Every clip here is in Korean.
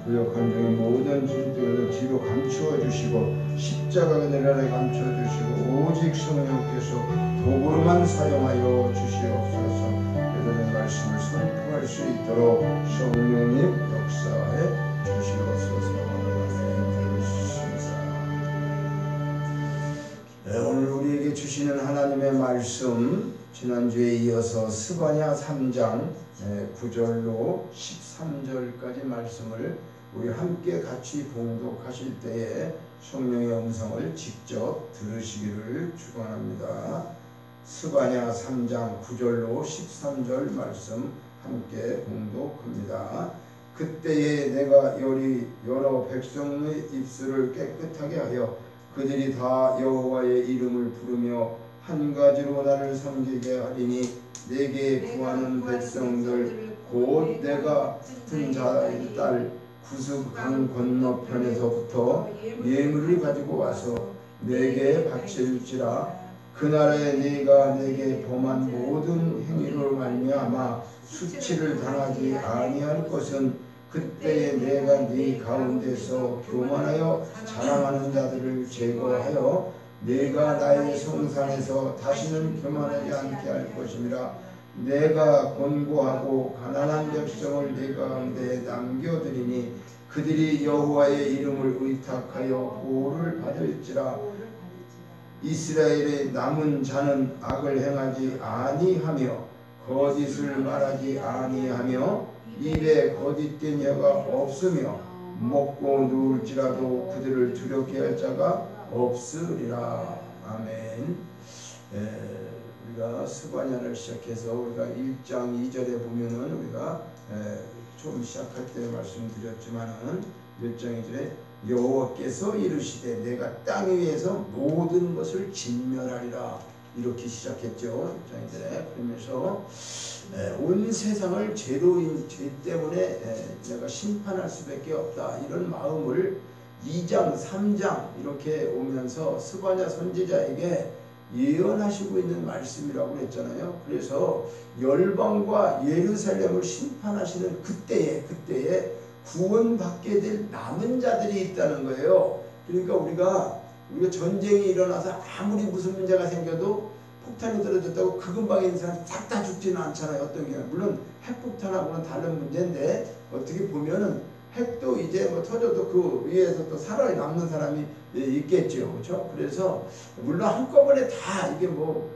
부역한 중에 모든 질들을 뒤로 감추어 주시고 십자가 그늘 아래 감추어 주시고 오직 성령께서 도구로만 사용하여 주시옵소서. 여러분의 말씀을 선포할 수 있도록 성령님 역사해 주시옵소서. 오늘 우리에게 주시는 하나님의 말씀, 지난주에 이어서 스바냐 3장 9절로 13절까지 말씀을 우리 함께 같이 봉독하실 때에 성령의 음성을 직접 들으시기를 축원합니다. 스바냐 3장 9절로 13절 말씀 함께 봉독합니다. 그때에 내가 여러 백성의 입술을 깨끗하게 하여 그들이 다 여호와의 이름을 부르며 한 가지로 나를 섬기게 하리니 내게 구하는 백성들 곧 내가 든 자의 딸 구스 강 건너편에서부터 예물을 가지고 와서 내게 바칠지라. 그날에 네가 내게 범한 모든 행위로 말미암아 수치를 당하지 아니할 것은 그때에 내가 네 가운데서 교만하여 자랑하는 자들을 제거하여 네가 나의 성산에서 다시는 교만하지 않게 할 것임이라. 내가 권고하고 가난한 백성을 네 가운데 남겨두리니 그들이 여호와의 이름을 의탁하여 보호를 받을지라. 이스라엘의 남은 자는 악을 행하지 아니하며 거짓을 말하지 아니하며 입에 거짓된 혀가 없으며 먹고 누울지라도 그들을 두렵게 할 자가 없으리라. 아멘. 우리가 스바냐를 시작해서 우리가 1장 2절에 보면은 우리가 좀 시작할 때 말씀드렸지만은 1장 2절에 여호와께서 이르시되 내가 땅 위에서 모든 것을 진멸하리라 이렇게 시작했죠. 1장 2절에. 그러면서 온 세상을 죄로인 죄 때문에 내가 심판할 수밖에 없다 이런 마음을 2장 3장 이렇게 오면서 스바냐 선지자에게 예언하시고 있는 말씀이라고 했잖아요. 그래서 열방과 예루살렘을 심판하시는 그때에 구원받게 될 남은 자들이 있다는 거예요. 그러니까 우리가 전쟁이 일어나서 아무리 무슨 문제가 생겨도 폭탄이 떨어졌다고 그 근방에 있는 사람 싹 다 죽지는 않잖아요. 어떤 경우 물론 핵폭탄하고는 다른 문제인데 어떻게 보면은 핵도 이제 뭐 터져도 그 위에서 또 살아남는 사람이 있겠죠. 그렇죠? 그래서 물론 한꺼번에 다 이게 뭐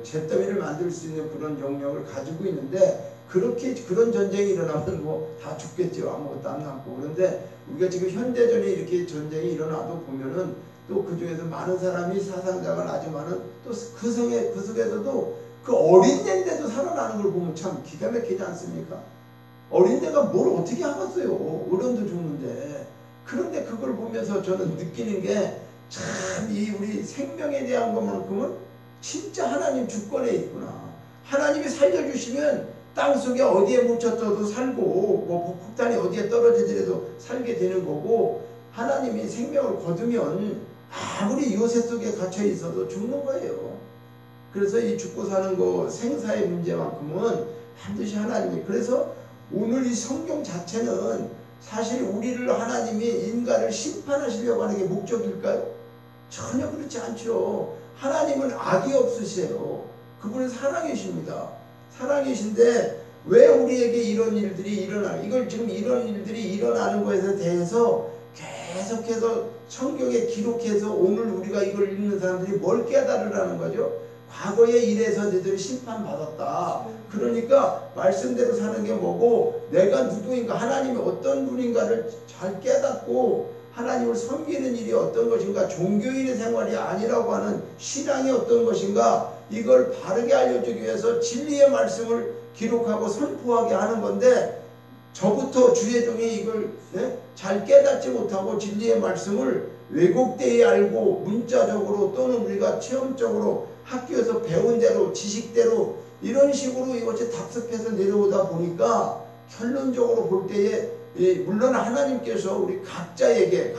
잿더미를 만들 수 있는 그런 영역을 가지고 있는데 그렇게 그런 전쟁이 일어나면 뭐 다 죽겠죠. 아무것도 안 남고. 그런데 우리가 지금 현대전에 이렇게 전쟁이 일어나도 보면은 또 그 중에서 많은 사람이 사상자가 나지만은 또 그 속에서도 그 어린애인데도 살아나는 걸 보면 참 기가 막히지 않습니까? 어린애가 뭘 어떻게 하겠어요. 어른도 죽는데. 그런데 그걸 보면서 저는 느끼는 게 참 이 우리 생명에 대한 것만큼은 진짜 하나님 주권에 있구나. 하나님이 살려주시면 땅속에 어디에 묻혀져도 살고 뭐 폭탄이 어디에 떨어지더라도 살게 되는 거고 하나님이 생명을 거두면 아무리 요새 속에 갇혀 있어도 죽는 거예요. 그래서 이 죽고 사는 거 생사의 문제만큼은 반드시 하나님이 그래서 오늘 이 성경 자체는 사실 우리를 하나님이 인간을 심판하시려고 하는 게 목적일까요? 전혀 그렇지 않죠. 하나님은 악이 없으세요. 그분은 사랑이십니다. 사랑이신데 왜 우리에게 이런 일들이 일어나? 이걸 지금 이런 일들이 일어나는 것에 대해서 계속해서 성경에 기록해서 오늘 우리가 이걸 읽는 사람들이 뭘 깨달으라는 거죠? 과거에 이래서 너희들이 심판받았다. 그러니까 말씀대로 사는 게 뭐고 내가 누구인가 하나님이 어떤 분인가를 잘 깨닫고 하나님을 섬기는 일이 어떤 것인가 종교인의 생활이 아니라고 하는 신앙이 어떤 것인가 이걸 바르게 알려주기 위해서 진리의 말씀을 기록하고 선포하게 하는 건데 저부터 주의 종이 이걸 잘 깨닫지 못하고 진리의 말씀을 왜곡되이 알고 문자적으로 또는 우리가 체험적으로 학교에서 배운 대로 지식대로 이런 식으로 이것이 답습해서 내려오다 보니까 결론적으로 볼 때에 물론 하나님께서 우리 각자에게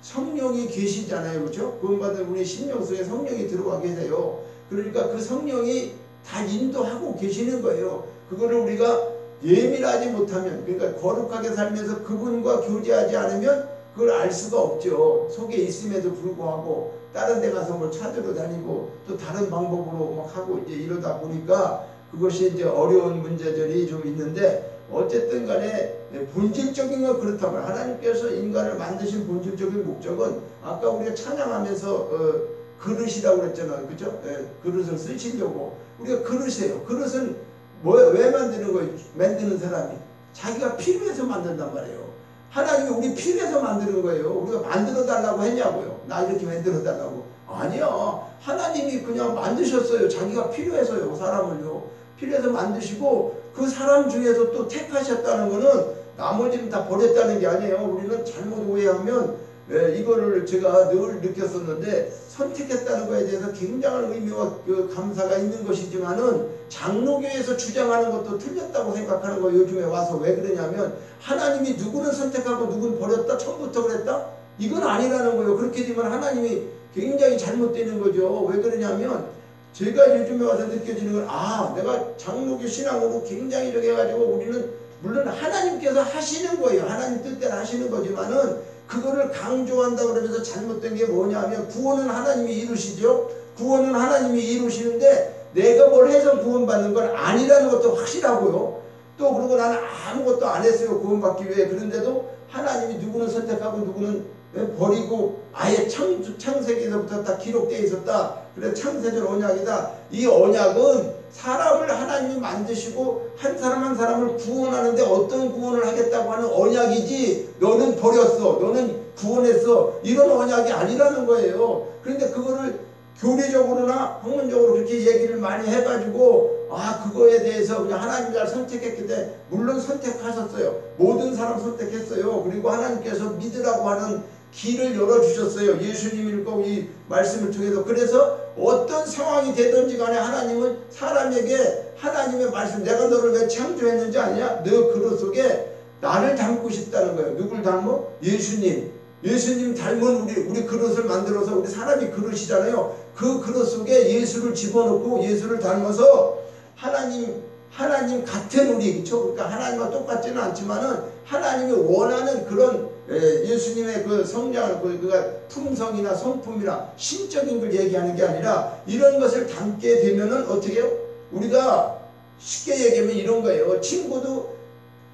성령이 계시잖아요. 그렇죠? 구원받은 우리 심령 속에 성령이 들어와 계세요. 그러니까 그 성령이 다 인도하고 계시는 거예요. 그거를 우리가 예민하지 못하면, 그러니까 거룩하게 살면서 그분과 교제하지 않으면 그걸 알 수가 없죠. 속에 있음에도 불구하고 다른 데 가서 뭐 찾으러 다니고 또 다른 방법으로 막 하고 이제 이러다 보니까 그것이 이제 어려운 문제들이 좀 있는데, 어쨌든 간에 본질적인 건 그렇다면 하나님께서 인간을 만드신 본질적인 목적은 아까 우리가 찬양하면서 그릇이라고 그랬잖아요. 그죠? 그릇을 쓰시려고. 우리가 그릇이에요. 그릇은 왜 만드는 거예요? 만드는 사람이 자기가 필요해서 만든단 말이에요. 하나님이 우리 필요해서 만드는 거예요. 우리가 만들어 달라고 했냐고요. 나 이렇게 만들어 달라고. 아니요. 하나님이 그냥 만드셨어요. 자기가 필요해서요. 사람을요. 필요해서 만드시고 그 사람 중에서 또 택하셨다는 거는 나머지는 다 버렸다는 게 아니에요. 우리는 잘못 오해하면 이거를 제가 늘 느꼈었는데, 선택했다는 거에 대해서 굉장한 의미와 그 감사가 있는 것이지만은 장로교에서 주장하는 것도 틀렸다고 생각하는 거예요. 요즘에 와서. 왜 그러냐면 하나님이 누구는 선택하고 누구는 버렸다 처음부터 그랬다? 이건 아니라는 거예요. 그렇게 되면 하나님이 굉장히 잘못되는 거죠. 왜 그러냐면 제가 요즘에 와서 느껴지는 건, 내가 장로교 신앙으로 굉장히 저기 해가지고, 우리는 물론 하나님께서 하시는 거예요. 하나님 뜻대로 하시는 거지만은 그거를 강조한다고 그러면서 잘못된 게 뭐냐면, 구원은 하나님이 이루시죠. 구원은 하나님이 이루시는데 내가 뭘 해서 구원받는 건 아니라는 것도 확실하고요. 또 그러고 나는 아무것도 안 했어요. 구원받기 위해. 그런데도 하나님이 누구는 선택하고 누구는 버리고 아예 창세기에서부터 다 기록되어 있었다. 그래서 창세절 언약이다. 이 언약은 사람을 하나님이 만드시고 한 사람 한 사람을 구원하는데 어떤 구원을 하겠다고 하는 언약이지, 너는 버렸어, 너는 구원했어, 이런 언약이 아니라는 거예요. 그런데 그거를 교리적으로나 학문적으로 그렇게 얘기를 많이 해가지고 그거에 대해서 그냥 하나님이 날 선택했기 때문에, 물론 선택하셨어요. 모든 사람 선택했어요. 그리고 하나님께서 믿으라고 하는 길을 열어주셨어요. 예수님일 거고 이 말씀을 통해서. 그래서 어떤 상황이 되든지 간에 하나님은 사람에게 하나님의 말씀, 내가 너를 왜 창조했는지 아냐? 너 그릇 속에 나를 담고 싶다는 거예요. 누굴 닮아? 예수님. 예수님 닮은 우리 그릇을 만들어서, 우리 사람이 그릇이잖아요. 그 그릇 속에 예수를 집어넣고 예수를 닮아서 하나님 같은 우리, 그쵸? 그러니까 하나님과 똑같지는 않지만은 하나님이 원하는 그런 예수님의 그 성장을, 그가 품성이나 성품이나 신적인 걸 얘기하는 게 아니라 이런 것을 담게 되면은 어떻게 해요? 우리가 쉽게 얘기하면 이런 거예요. 친구도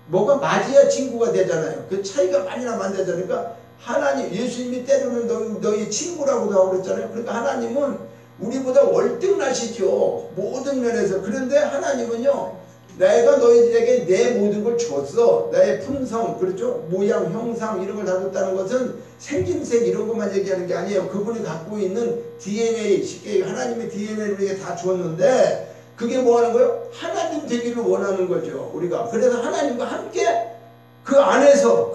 뭐가 맞아야 친구가 되잖아요. 그 차이가 많이 나면 안 되잖아요. 그러니까 하나님, 예수님이 때로는 너희 친구라고도 하고 그랬잖아요. 그러니까 하나님은 우리보다 월등나시죠. 모든 면에서. 그런데 하나님은요, 내가 너희들에게 내 모든 걸 줬어. 나의 품성, 그렇죠? 모양, 형상 이런 걸 다 줬다는 것은 생김새 이런 것만 얘기하는 게 아니에요. 그분이 갖고 있는 DNA, 쉽게 하나님의 DNA를 우리에게 다 주었는데, 그게 뭐 하는 거예요? 하나님 되기를 원하는 거죠. 우리가. 그래서 하나님과 함께 그 안에서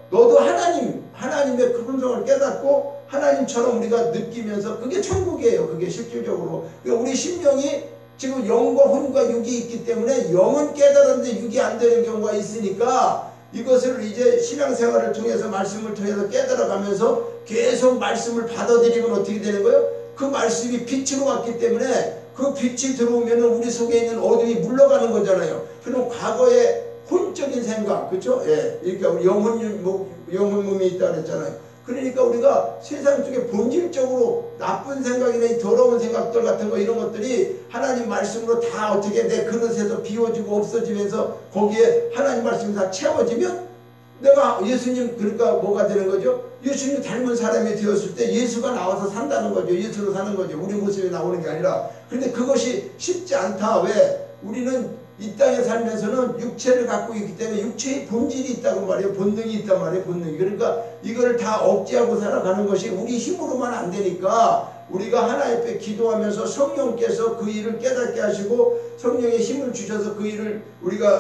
너도 하나님의 그 품성을 깨닫고 하나님처럼 우리가 느끼면서, 그게 천국이에요. 그게 실질적으로. 그러니까 우리 심령이 지금 영과 혼과 육이 있기 때문에 영은 깨달았는데 육이 안 되는 경우가 있으니까, 이것을 이제 신앙생활을 통해서 말씀을 통해서 깨달아가면서 계속 말씀을 받아들이면 어떻게 되는 거예요? 그 말씀이 빛으로 왔기 때문에 그 빛이 들어오면 우리 속에 있는 어둠이 물러가는 거잖아요. 그럼 과거의 혼적인 생각, 그렇죠? 그러니까 우리 영혼 몸이 있다 그랬잖아요. 그러니까 우리가 세상 속에 본질적으로 나쁜 생각이나 이 더러운 생각들 같은 거, 이런 것들이 하나님 말씀으로 다 어떻게 내 그릇에서 비워지고 없어지면서 거기에 하나님 말씀이 다 채워지면 내가 예수님, 그러니까 뭐가 되는 거죠? 예수님 닮은 사람이 되었을 때 예수가 나와서 산다는 거죠. 예수로 사는 거죠. 우리 모습이 나오는 게 아니라. 그런데 그것이 쉽지 않다. 왜? 우리는 이 땅에 살면서는 육체를 갖고 있기 때문에 육체의 본질이 있다고 말이에요. 본능이 있단 말이에요. 본능이. 그러니까 이거를 다 억제하고 살아가는 것이 우리 힘으로만 안 되니까, 우리가 하나님 앞에 기도하면서 성령께서 그 일을 깨닫게 하시고 성령의 힘을 주셔서 그 일을 우리가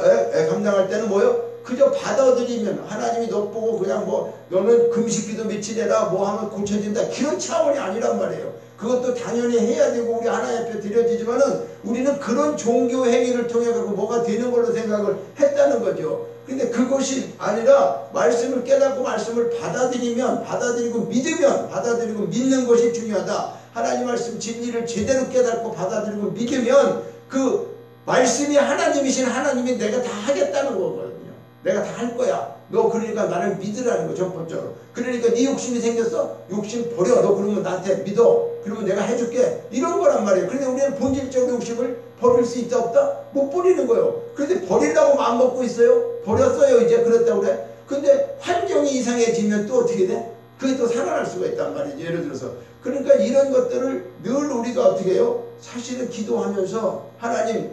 감당할 때는 뭐예요? 그저 받아들이면, 하나님이 너 보고 그냥 너는 금식기도 며칠 해라 하면 고쳐진다, 그런 차원이 아니란 말이에요. 그것도 당연히 해야 되고 우리 하나님 앞에 드려지지만은 우리는 그런 종교 행위를 통해 갖고 뭐가 되는 걸로 생각을 했다는 거죠. 근데 그것이 아니라 말씀을 깨닫고 말씀을 받아들이고 믿는 것이 중요하다. 하나님 말씀 진리를 제대로 깨닫고 받아들이고 믿으면 그 말씀이 하나님이신 하나님이 내가 다 하겠다는 거거든요. 내가 다 할 거야. 너 그러니까 나를 믿으라는 거 첫 번째로. 그러니까 네 욕심이 생겼어? 욕심 버려. 너 그러면 나한테 믿어. 그러면 내가 해줄게. 이런 거란 말이에요. 그런데 우리는 본질적으로 욕심을 버릴 수 있다 없다? 못 버리는 거예요. 그런데 버리려고 마음 먹고 있어요? 버렸어요. 이제 그랬다고 그래. 근데 환경이 이상해지면 또 어떻게 돼? 그게 또 살아날 수가 있단 말이죠. 예를 들어서. 그러니까 이런 것들을 늘 우리가 어떻게 해요? 사실은 기도하면서 하나님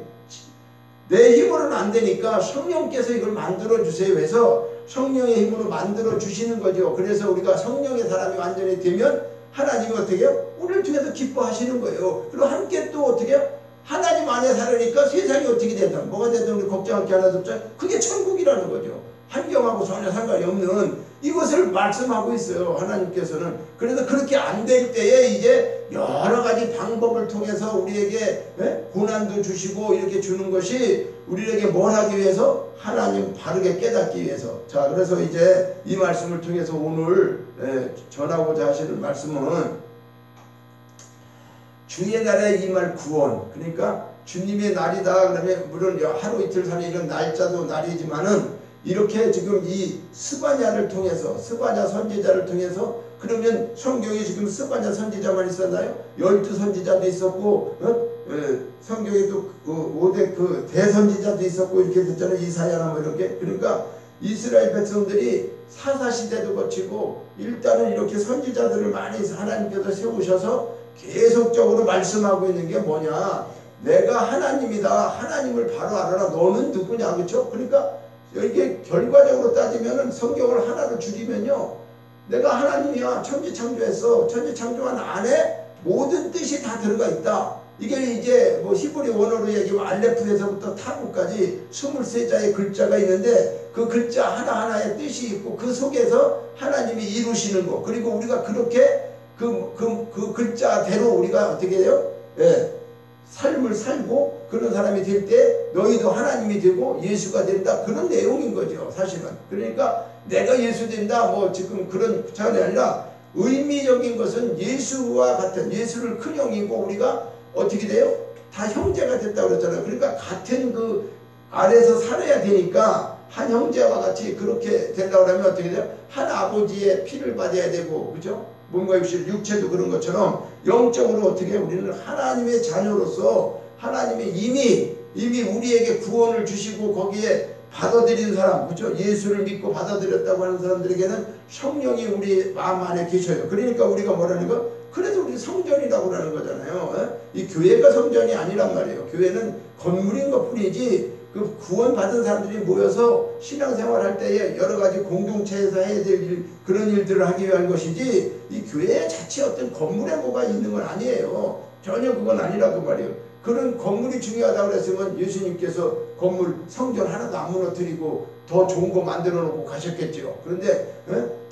내 힘으로는 안 되니까 성령께서 이걸 만들어주세요 해서 성령의 힘으로 만들어주시는 거죠. 그래서 우리가 성령의 사람이 완전히 되면 하나님이 어떻게 해요? 우리를 통해서 기뻐하시는 거예요. 그리고 함께 또 어떻게 해요? 하나님 안에 살으니까 세상이 어떻게 되든 뭐가 되든 우리 걱정할 게 하나도 없죠. 그게 천국이라는 거죠. 환경하고 전혀 상관이 없는 이것을 말씀하고 있어요. 하나님께서는. 그래서 그렇게 안 될 때에 이제 여러 가지 방법을 통해서 우리에게 고난도 주시고 이렇게 주는 것이 우리에게 뭘 하기 위해서? 하나님 바르게 깨닫기 위해서. 자, 그래서 이제 이 말씀을 통해서 오늘 전하고자 하시는 말씀은 주의 날에 임할 구원. 그러니까 주님의 날이다. 그러면 물론 하루 이틀 사는 이런 날짜도 날이지만은 이렇게 지금 이 스바냐를 통해서 스바냐 선지자를 통해서 그러면 성경에 지금 스바냐 선지자만 있었나요? 12선지자도 있었고 성경에 또 5대 그 대선지자도 있었고 이렇게 됐잖아요. 이사야나 뭐 이렇게. 그러니까 이스라엘 백성들이 사사시대도 거치고 일단은 이렇게 선지자들을 많이 하나님께서 세우셔서 계속적으로 말씀하고 있는 게 뭐냐? 내가 하나님이다. 하나님을 바로 알아라. 너는 누구냐? 그렇죠? 그러니까 이게 결과적으로 따지면은 성경을 하나로 줄이면요. 내가 하나님이야. 천지창조했어. 천지창조한 안에 모든 뜻이 다 들어가 있다. 이게 이제 뭐 히브리 원어로 얘기하면 알레프에서부터 타부까지 23자의 글자가 있는데 그 글자 하나하나의 뜻이 있고 그 속에서 하나님이 이루시는 거. 그리고 우리가 그렇게 그 글자대로 우리가 어떻게 해요? 삶을 살고 그런 사람이 될 때 너희도 하나님이 되고 예수가 된다. 그런 내용인 거죠. 사실은. 그러니까 내가 예수 된다. 뭐 지금 그런 차원이 아니라 의미적인 것은 예수와 같은 예수를 큰 형이고 우리가 어떻게 돼요? 다 형제가 됐다고 그랬잖아요. 그러니까 같은 그 아래서 살아야 되니까 한 형제와 같이 그렇게 되려고 하면 어떻게 돼요? 한 아버지의 피를 받아야 되고 그죠? 몸과 육체도 그런 것처럼 영적으로 어떻게 우리는 하나님의 자녀로서 하나님의 이미 우리에게 구원을 주시고 거기에 받아들인 사람, 그죠? 예수를 믿고 받아들였다고 하는 사람들에게는 성령이 우리 마음 안에 계셔요. 그러니까 우리가 뭐라는 거? 그래서 우리 성전이라고 하는 거잖아요. 이 교회가 성전이 아니란 말이에요. 교회는 건물인 것 뿐이지 그 구원받은 사람들이 모여서 신앙생활 할 때에 여러 가지 공동체에서 해야 될 그런 일들을 하기 위한 것이지 이 교회 자체 어떤 건물에 뭐가 있는 건 아니에요. 전혀 그건 아니라고 말이에요. 그런 건물이 중요하다고 그랬으면 예수님께서 건물 성전 하나도 안 무너뜨리고 더 좋은 거 만들어 놓고 가셨겠죠. 그런데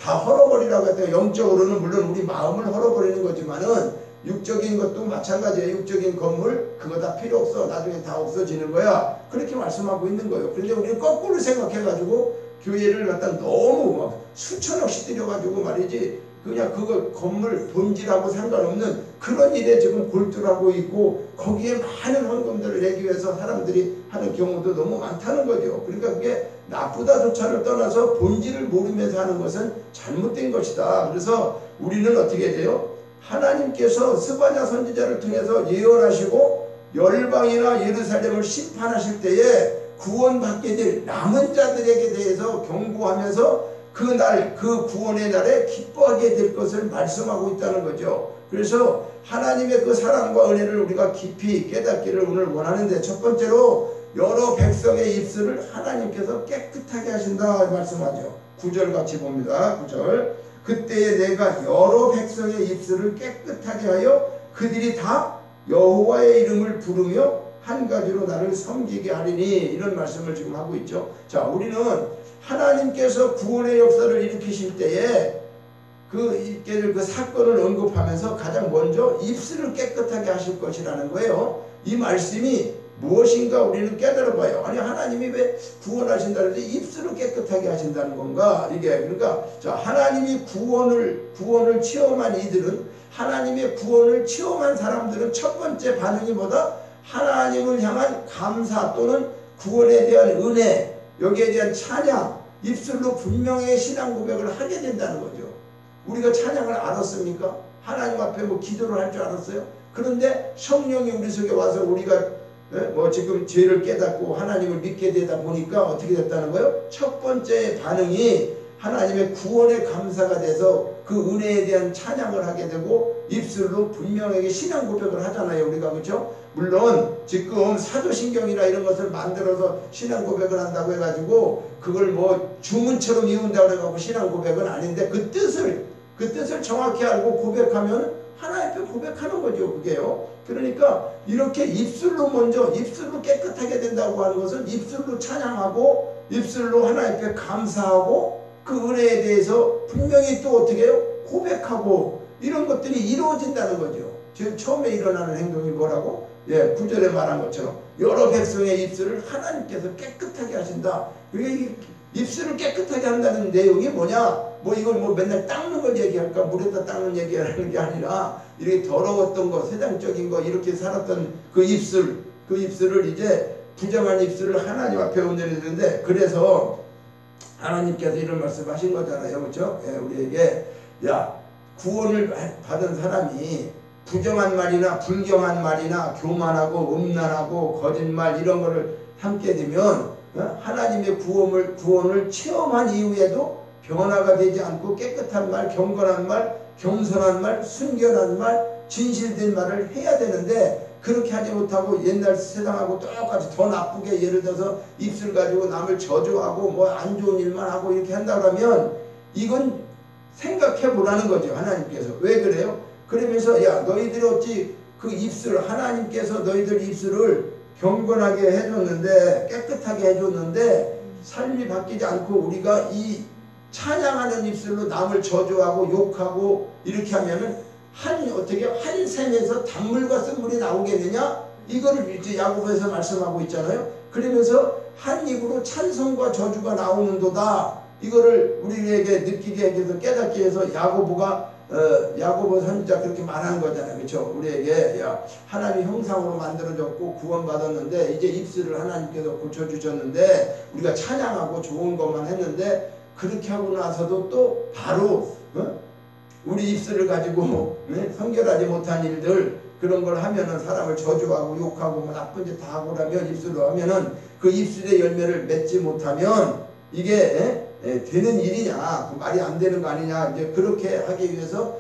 다 헐어버리라고 했더니 영적으로는 물론 우리 마음을 헐어버리는 거지만은 육적인 것도 마찬가지예요. 육적인 건물 그거 다 필요 없어. 나중에 다 없어지는 거야. 그렇게 말씀하고 있는 거예요. 그런데 우리는 거꾸로 생각해가지고 교회를 갖다 너무 막 수천억씩 들여가지고 말이지 그냥 그거 건물 본질하고 상관없는 그런 일에 지금 골두하고 있고 거기에 많은 헌금들을 내기 위해서 사람들이 하는 경우도 너무 많다는 거죠. 그러니까 그게 나쁘다조차를 떠나서 본질을 모르면서 하는 것은 잘못된 것이다. 그래서 우리는 어떻게 돼요? 하나님께서 스바냐 선지자를 통해서 예언하시고 열방이나 예루살렘을 심판하실 때에 구원받게 될 남은 자들에게 대해서 경고하면서 그날 그 구원의 날에 기뻐하게 될 것을 말씀하고 있다는 거죠. 그래서 하나님의 그 사랑과 은혜를 우리가 깊이 깨닫기를 오늘 원하는데 첫 번째로 여러 백성의 입술을 하나님께서 깨끗하게 하신다 말씀하죠. 9절 같이 봅니다. 9절 그때에 내가 여러 백성의 입술을 깨끗하게 하여 그들이 다 여호와의 이름을 부르며 한 가지로 나를 섬기게 하리니 이런 말씀을 지금 하고 있죠. 자, 우리는 하나님께서 구원의 역사를 일으키실 때에 그 사건을 언급하면서 가장 먼저 입술을 깨끗하게 하실 것이라는 거예요. 이 말씀이 무엇인가 우리는 깨달아 봐요. 아니 하나님이 왜 구원하신다는데 입술을 깨끗하게 하신다는 건가? 이게 그러니까 자 하나님이 구원을 체험한 이들은 하나님의 구원을 체험한 사람들은 첫 번째 반응이 뭐다? 하나님을 향한 감사 또는 구원에 대한 은혜, 여기에 대한 찬양, 입술로 분명히 신앙 고백을 하게 된다는 거죠. 우리가 찬양을 알았습니까? 하나님 앞에 뭐 기도를 할 줄 알았어요? 그런데 성령이 우리 속에 와서 우리가 뭐 지금 죄를 깨닫고 하나님을 믿게 되다 보니까 어떻게 됐다는 거예요? 첫 번째 반응이 하나님의 구원의 감사가 돼서 그 은혜에 대한 찬양을 하게 되고 입술로 분명하게 신앙 고백을 하잖아요. 우리가 그렇죠? 물론 지금 사도신경이나 이런 것을 만들어서 신앙 고백을 한다고 해가지고 그걸 뭐 주문처럼 이룬다고 해가지고 신앙 고백은 아닌데 그 뜻을 정확히 알고 고백하면 하나님 앞에 고백하는 거죠. 그게요. 그러니까 이렇게 입술로 먼저 입술로 깨끗하게 된다고 하는 것은 입술로 찬양하고 입술로 하나님 앞에 감사하고 그 은혜에 대해서 분명히 또 어떻게 해요? 고백하고 이런 것들이 이루어진다는 거죠. 지금 처음에 일어나는 행동이 뭐라고? 9절에 말한 것처럼 여러 백성의 입술을 하나님께서 깨끗하게 하신다. 이게 입술을 깨끗하게 한다는 내용이 뭐냐? 뭐 이걸 뭐 맨날 닦는 걸 얘기할까? 물에다 닦는 얘기하는 게 아니라 이렇게 더러웠던 거, 세상적인 거 이렇게 살았던 그 입술을 이제 부정한 입술을 하나님 앞에 얹어내는데 그래서 하나님께서 이런 말씀하신 거잖아요. 그렇죠? 우리에게 구원을 받은 사람이 부정한 말이나 불경한 말이나 교만하고 음란하고 거짓말 이런 거를 함께 되면 하나님의 구원을 체험한 이후에도 변화가 되지 않고 깨끗한 말, 경건한 말, 겸손한 말, 순결한 말, 진실된 말을 해야 되는데 그렇게 하지 못하고 옛날 세상하고 똑같이 더 나쁘게 예를 들어서 입술 가지고 남을 저주하고 뭐 안 좋은 일만 하고 이렇게 한다고 하면 이건 생각해 보라는 거죠. 하나님께서. 왜 그래요? 그러면서 너희들이 어찌 그 입술 하나님께서 너희들 입술을 경건하게 해줬는데 깨끗하게 해줬는데 삶이 바뀌지 않고 우리가 이 찬양하는 입술로 남을 저주하고 욕하고 이렇게 하면은 한 샘에서 단물과 쓴물이 나오겠느냐? 이거를 이제 야고보에서 말씀하고 있잖아요. 그러면서 한 입으로 찬송과 저주가 나오는도다. 이거를 우리에게 느끼게 해서 깨닫게 해서 야고보 선지자 그렇게 말한 거잖아요. 그렇죠? 우리에게 하나님 형상으로 만들어졌고 구원받았는데 이제 입술을 하나님께서 고쳐주셨는데 우리가 찬양하고 좋은 것만 했는데 그렇게 하고 나서도 또 바로 우리 입술을 가지고 성결하지 못한 일들 그런 걸 하면은 사람을 저주하고 욕하고 뭐 나쁜 짓 다 하고 나면 입술로 하면은 그 입술의 열매를 맺지 못하면 이게 되는 일이냐 그 말이 안 되는 거 아니냐 이제 그렇게 하기 위해서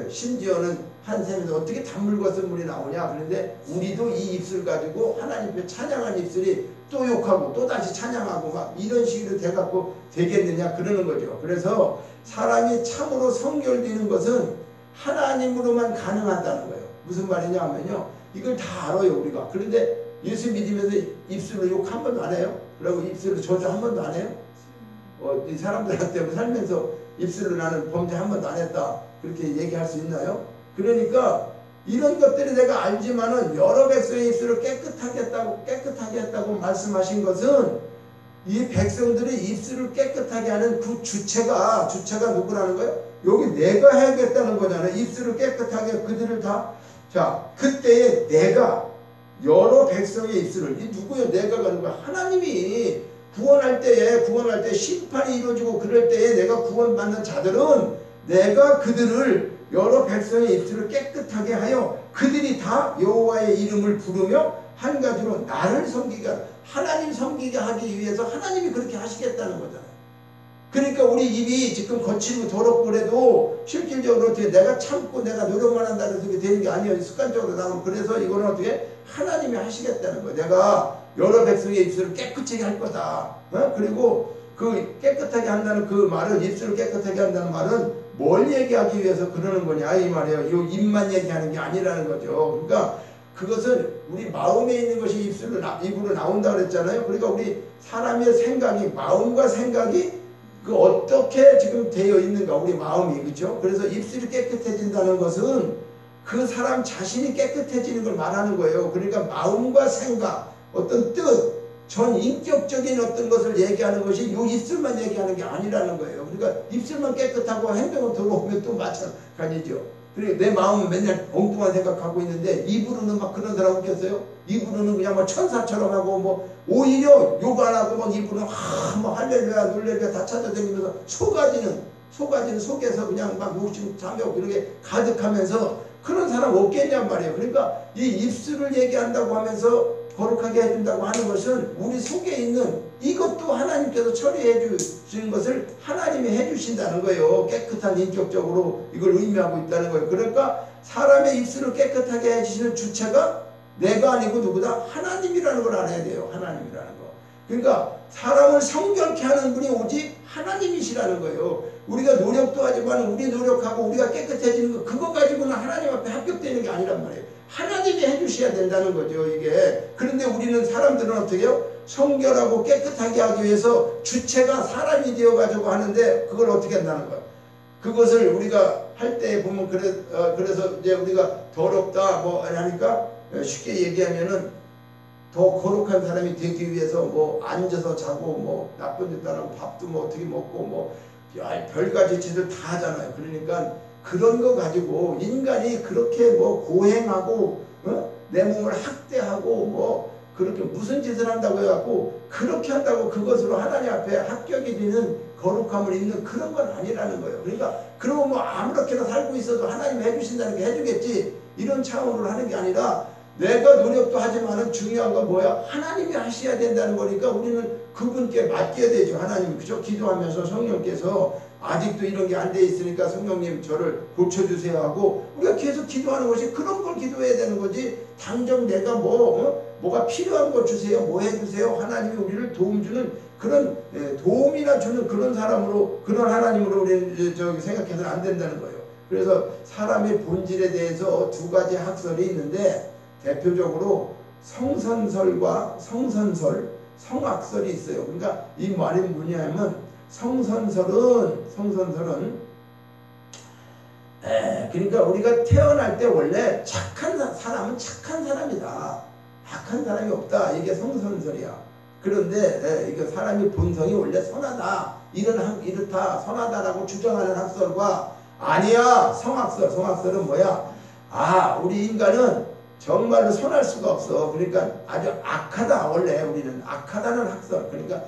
심지어는 한 샘에서 어떻게 단물과 쓴물이 나오냐 그런데 우리도 이 입술 가지고 하나님께 찬양한 입술이 또 욕하고 또 다시 찬양하고 막 이런 식으로 돼갖고 되겠느냐 그러는 거죠. 그래서 사람이 참으로 성결되는 것은 하나님으로만 가능하다는 거예요. 무슨 말이냐 하면요 이걸 다 알아요 우리가. 그런데 예수 믿으면서 입술로 욕 한 번도 안 해요? 그리고 입술로 저주 한 번도 안 해요? 이 사람들한테 살면서 입술로 나는 범죄 한 번도 안 했다 그렇게 얘기할 수 있나요? 그러니까 이런 것들이 내가 알지만은 여러 백성의 입술을 깨끗하게 했다고 말씀하신 것은 이 백성들의 입술을 깨끗하게 하는 그 주체가 누구라는 거예요? 여기 내가 해야겠다는 거잖아요. 입술을 깨끗하게 그들을 다. 자, 그때에 내가 여러 백성의 입술을 이 누구예요? 내가 가는 거야. 하나님이 구원할 때 심판이 이루어지고 그럴 때에 내가 구원받는 자들은 내가 그들을 여러 백성의 입술을 깨끗하게 하여 그들이 다 여호와의 이름을 부르며 한 가지로 나를 섬기게 하나님 섬기게 하기 위해서 하나님이 그렇게 하시겠다는 거잖아요. 그러니까 우리 입이 지금 거칠고 더럽고 그래도 실질적으로 어떻게 내가 참고 내가 노력만 한다 해서 그게 되는 게 아니에요. 습관적으로 나오면 그래서 이거는 어떻게 하나님이 하시겠다는 거예요. 내가 여러 백성의 입술을 깨끗하게 할 거다. 그리고 그 깨끗하게 한다는 그 말은 입술을 깨끗하게 한다는 말은 뭘 얘기하기 위해서 그러는 거냐 이 말이에요. 이 입만 얘기하는 게 아니라는 거죠. 그러니까 그것은 우리 마음에 있는 것이 입으로 나온다 그랬잖아요. 그러니까 우리 사람의 생각이 마음과 생각이 그 어떻게 지금 되어 있는가 우리 마음이 그렇죠. 그래서 입술이 깨끗해진다는 것은 그 사람 자신이 깨끗해지는 걸 말하는 거예요. 그러니까 마음과 생각 어떤 뜻 전 인격적인 어떤 것을 얘기하는 것이 이 입술만 얘기하는 게 아니라는 거예요. 그러니까 입술만 깨끗하고 행동은 들어오면 또 마찬가지죠. 그리고 내 마음은 맨날 엉뚱한 생각하고 있는데 입으로는 막 그런 사람 없겠어요? 입으로는 그냥 막 천사처럼 하고 뭐 오히려 욕 안 하고 막 입으로는 뭐 할렐루야 놀렐루야 다 찾아다니면서 속아지는 속에서 그냥 막 욕심 탐욕 이렇게 가득하면서 그런 사람 없겠냔 말이에요. 그러니까 이 입술을 얘기한다고 하면서 거룩하게 해준다고 하는 것은 우리 속에 있는 이것도 하나님께서 처리해 주시는 것을 하나님이 해주신다는 거예요. 깨끗한 인격적으로 이걸 의미하고 있다는 거예요. 그러니까 사람의 입술을 깨끗하게 해주시는 주체가 내가 아니고 누구다? 하나님이라는 걸 알아야 돼요. 하나님이라는 거. 그러니까 사람을 성결케 하는 분이 오직 하나님이시라는 거예요. 우리가 노력도 하지만 우리 노력하고 우리가 깨끗해지는 거 그거 가지고는 하나님 앞에 합격되는 게 아니란 말이에요. 하나님이 해주셔야 된다는 거죠. 이게. 그런데 우리는 사람들은 어떻게 해요? 성결하고 깨끗하게 하기 위해서 주체가 사람이 되어가지고 하는데 그걸 어떻게 한다는 거예요. 그것을 우리가 할 때 보면 그래서 이제 우리가 더럽다 뭐 하니까 쉽게 얘기하면은 더 거룩한 사람이 되기 위해서 뭐 앉아서 자고 뭐 나쁜 짓 안 하고 밥도 뭐 어떻게 먹고 뭐 별가지 짓을 다 하잖아요. 그러니까 그런 거 가지고 인간이 그렇게 뭐 고행하고 내 몸을 학대하고 뭐 그렇게 무슨 짓을 한다고 해갖고 그렇게 한다고 그것으로 하나님 앞에 합격이 되는 거룩함을 입는 그런 건 아니라는 거예요. 그러니까 그러면 뭐 아무렇게나 살고 있어도 하나님 해주신다는 게 해주겠지 이런 차원으로 하는 게 아니라 내가 노력도 하지만은 중요한 건 뭐야? 하나님이 하셔야 된다는 거니까 우리는 그분께 맡겨야 되죠. 하나님 그죠? 기도하면서 성령께서 아직도 이런 게 안 돼 있으니까 성령님 저를 고쳐주세요 하고 우리가 계속 기도하는 것이 그런 걸 기도해야 되는 거지. 당장 내가 뭐가 필요한 거 주세요. 뭐 해주세요. 하나님이 우리를 도움 주는 그런 도움이나 주는 그런 사람으로 그런 하나님으로 우리는 생각해서는 안 된다는 거예요. 그래서 사람의 본질에 대해서 두 가지 학설이 있는데 대표적으로 성선설과 성선설, 성악설이 있어요. 그러니까 이 말이 뭐냐면 성선설은 그러니까 우리가 태어날 때 원래 사람은 착한 사람이다. 악한 사람이 없다. 이게 성선설이야. 그런데 이게 사람이 본성이 원래 선하다. 이렇다 선하다라고 주장하는 학설과 아니야 성악설은 뭐야? 우리 인간은 정말로 선할 수가 없어. 그러니까 아주 악하다. 원래 우리는 악하다는 학설. 그러니까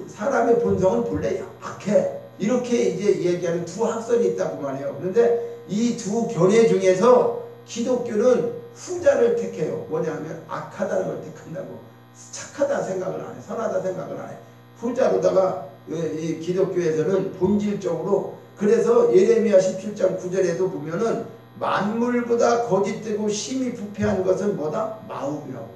사람의 본성은 본래 악해. 이렇게 이제 얘기하는 두 학설이 있다고 말해요. 그런데 이 두 견해 중에서 기독교는 후자를 택해요. 뭐냐면 악하다는 걸 택한다고. 착하다 생각을 안 해. 선하다 생각을 안 해. 후자로다가 이 기독교에서는 본질적으로 그래서 예레미야 17장 9절에도 보면은 만물보다 거짓되고 심히 부패한 것은 뭐다? 마음이라고.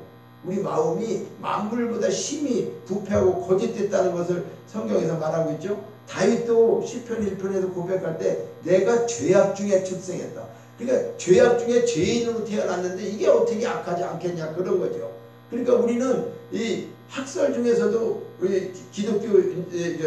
우리 마음이 만물보다 심히 부패하고 거짓됐다는 것을 성경에서 말하고 있죠. 다윗도 시편 1편에도 고백할 때 내가 죄악 중에 출생했다. 그러니까 죄악 중에 죄인으로 태어났는데 이게 어떻게 악하지 않겠냐 그런 거죠. 그러니까 우리는 이 학설 중에서도 우리 기독교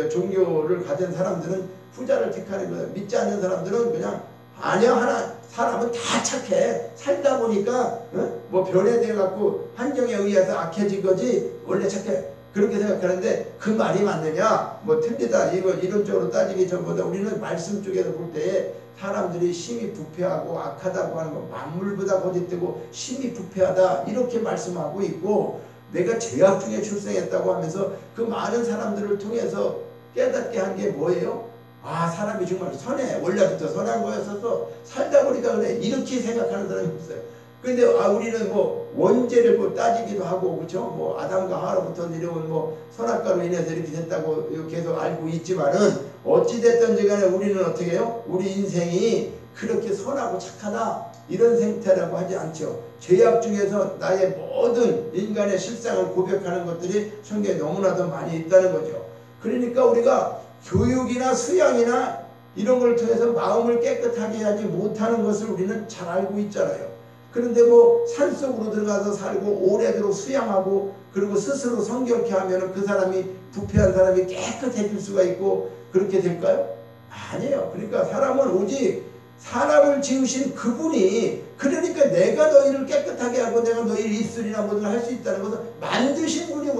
종교를 가진 사람들은 후자를 택하는 거예요. 믿지 않는 사람들은 그냥 아니야 사람은 다 착해. 살다 보니까 뭐 변해돼 갖고 환경에 의해서 악해진 거지 원래 착해. 그렇게 생각하는데 그 말이 맞느냐? 뭐 틀리다. 이런 쪽으로 따지기 전보다 우리는 말씀 쪽에서 볼 때 사람들이 심히 부패하고 악하다고 하는 거 만물보다 거짓되고 심히 부패하다 이렇게 말씀하고 있고 내가 죄악 중에 출생했다고 하면서 그 많은 사람들을 통해서 깨닫게 한 게 뭐예요? 사람이 정말 선해. 원래부터 선한 거였어서 살다 보니까 그래. 이렇게 생각하는 사람이 없어요. 근데 우리는 뭐 원죄를 뭐 따지기도 하고 그렇죠? 뭐 아담과 하와로부터 내려온 뭐 선악과로 인해서 이렇게 됐다고 계속 알고 있지만은 어찌 됐든지 간에 우리는 어떻게 해요? 우리 인생이 그렇게 선하고 착하다 이런 생태라고 하지 않죠. 죄악 중에서 나의 모든 인간의 실상을 고백하는 것들이 성경에 너무나도 많이 있다는 거죠. 그러니까 우리가 교육이나 수양이나 이런 걸 통해서 마음을 깨끗하게 하지 못하는 것을 우리는 잘 알고 있잖아요. 그런데 뭐 산속으로 들어가서 살고 오래도록 수양하고 그리고 스스로 성결케 하면 그 사람이 부패한 사람이 깨끗해질 수가 있고 그렇게 될까요? 아니에요. 그러니까 사람은 오직 사람을 지으신 그분이 그러니까 내가 너희를 깨끗하게 하고 내가 너희를 입술이나 뭐든 할 수 있다는 것은 만드신 분이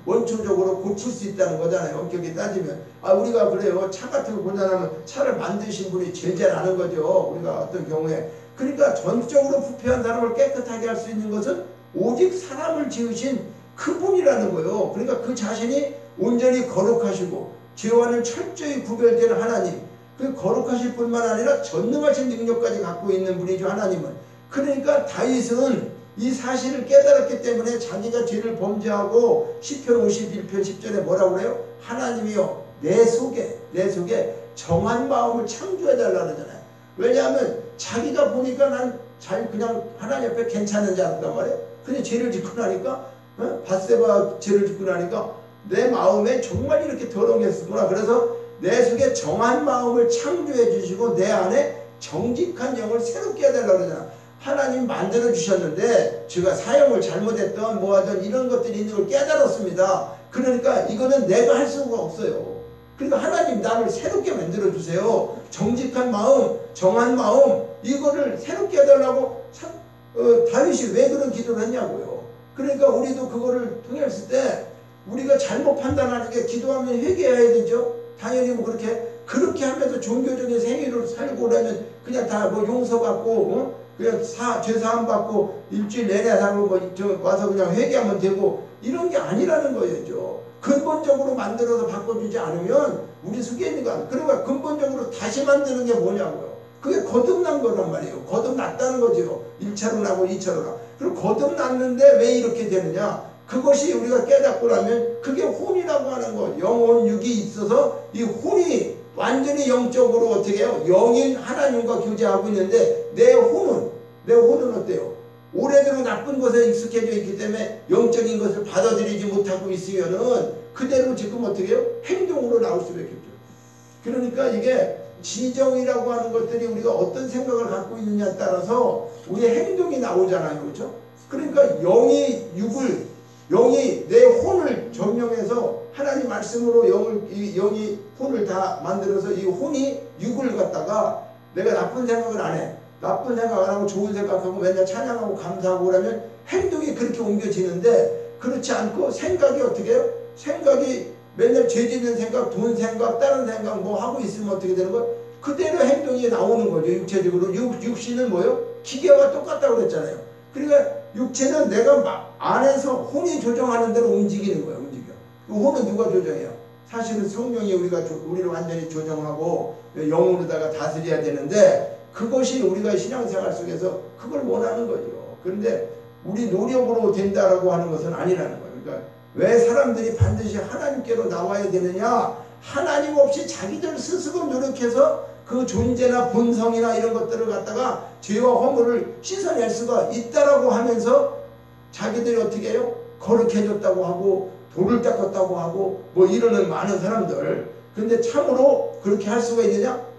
원초적으로 고칠 수 있다는 거잖아요. 엄격히 따지면. 우리가 그래요. 차 같은 거 고장나면 차를 만드신 분이 제일 잘 아는 거죠. 우리가 어떤 경우에. 그러니까 전적으로 부패한 사람을 깨끗하게 할 수 있는 것은 오직 사람을 지으신 그분이라는 거예요. 그러니까 그 자신이 온전히 거룩하시고 죄와는 철저히 구별되는 하나님, 그 거룩하실 뿐만 아니라 전능하신 능력까지 갖고 있는 분이죠. 하나님은. 그러니까 다윗은 이 사실을 깨달았기 때문에 자기가 죄를 범죄하고 시편 51편 10절에 뭐라고 그래요? 하나님이여 내 속에 정한 마음을 창조해달라 그러잖아요. 왜냐하면 자기가 보니까 난 잘 그냥 하나님 앞에 괜찮은 자였단 말이에요. 근데 죄를 짓고 나니까 밧세바 죄를 짓고 나니까 내 마음에 정말 이렇게 더러운 게 있었구나. 그래서 내 속에 정한 마음을 창조해 주시고 내 안에 정직한 영을 새롭게 해달라고 그러잖아. 하나님 만들어 주셨는데 제가 사용을 잘못했던 뭐하던 이런 것들이 있는 걸 깨달았습니다. 그러니까 이거는 내가 할 수가 없어요. 그러니까 하나님 나를 새롭게 만들어 주세요. 정직한 마음, 정한 마음 이거를 새롭게 해달라고 다윗이 왜 그런 기도를 했냐고요. 그러니까 우리도 그거를 통했을 때 우리가 잘못 판단하는 게 기도하면 회개해야 되죠. 당연히 뭐 그렇게 하면서 종교적인 생애를 살고 그러면 그냥 다 뭐 용서받고 그냥 죄사함 받고 일주일 내내 살고 와서 그냥 회개하면 되고 이런 게 아니라는 거예요. 근본적으로 만들어서 바꿔주지 않으면 우리 속에 있는 거 아니에요. 그러니까 근본적으로 다시 만드는 게 뭐냐고요. 그게 거듭난 거란 말이에요. 거듭났다는 거죠. 1차로 나고 2차로 나. 그리고 거듭났는데 왜 이렇게 되느냐. 그것이 우리가 깨닫고 나면 그게 혼이라고 하는 거. 영혼 육이 있어서 이 혼이 완전히 영적으로 어떻게 해요? 영인 하나님과 교제하고 있는데 내 혼은 어때요? 오래도록 나쁜 것에 익숙해져 있기 때문에 영적인 것을 받아들이지 못하고 있으면은 그대로 지금 어떻게 해요? 행동으로 나올 수밖에 없죠. 그러니까 이게 지정이라고 하는 것들이 우리가 어떤 생각을 갖고 있느냐에 따라서 우리의 행동이 나오잖아요. 그렇죠? 그러니까 영이 내 혼을 점령해서 하나님 말씀으로 영이 혼을 다 만들어서 이 혼이 육을 갖다가 내가 나쁜 생각을 안 해. 나쁜 생각 안 하고 좋은 생각하고 맨날 찬양하고 감사하고 그러면 행동이 그렇게 옮겨지는데 그렇지 않고 생각이 어떻게 해요? 생각이 맨날 죄 짓는 생각, 돈 생각, 다른 생각 뭐 하고 있으면 어떻게 되는 거예요? 그대로 행동이 나오는 거죠. 육체적으로. 육신은 뭐예요? 기계와 똑같다고 그랬잖아요. 그러니까 육체는 내가 안에서 혼이 조정하는 대로 움직이는 거예요. 움직여. 그 혼은 누가 조정해요? 사실은 성령이 우리를 완전히 조정하고 영으로다가 다스려야 되는데 그것이 우리가 신앙생활 속에서 그걸 원하는 거죠. 그런데 우리 노력으로 된다라고 하는 것은 아니라는 거예요. 그러니까 왜 사람들이 반드시 하나님께로 나와야 되느냐? 하나님 없이 자기들 스스로 노력해서 그 존재나 본성이나 이런 것들을 갖다가 죄와 허물을 씻어낼 수가 있다라고 하면서 자기들이 어떻게 해요? 거룩해졌다고 하고 돌을 닦았다고 하고 뭐 이러는 많은 사람들. 근데 참으로 그렇게 할 수가 있느냐?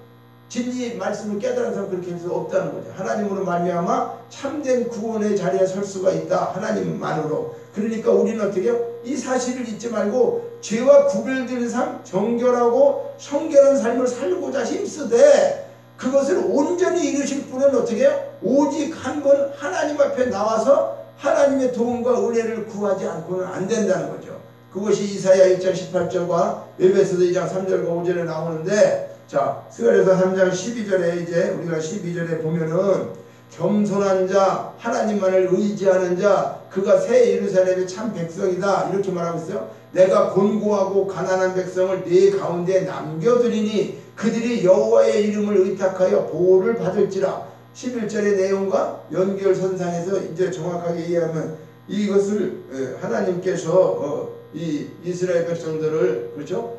진리 말씀을 깨달은 사람 그렇게 할 수 없다는 거죠. 하나님으로 말미암아 참된 구원의 자리에 설 수가 있다. 하나님만으로. 그러니까 우리는 어떻게 해요? 이 사실을 잊지 말고 죄와 구별된 삶, 정결하고 성결한 삶을 살고자 힘쓰되 그것을 온전히 이루실 분은 어떻게 해요? 오직 한 번 하나님 앞에 나와서 하나님의 도움과 은혜를 구하지 않고는 안 된다는 거죠. 그것이 이사야 1장 18절과 에베소서 2장 3절과 5절에 나오는데 자, 스가랴서 3장 12절에 이제 우리가 12절에 보면은 겸손한 자, 하나님만을 의지하는 자, 그가 새 예루살렘의 참 백성이다. 이렇게 말하고 있어요. 내가 곤고하고 가난한 백성을 네 가운데 남겨두리니 그들이 여호와의 이름을 의탁하여 보호를 받을지라. 11절의 내용과 연결선상에서 이제 정확하게 이해하면 이것을 하나님께서 이 이스라엘 백성들을 그렇죠?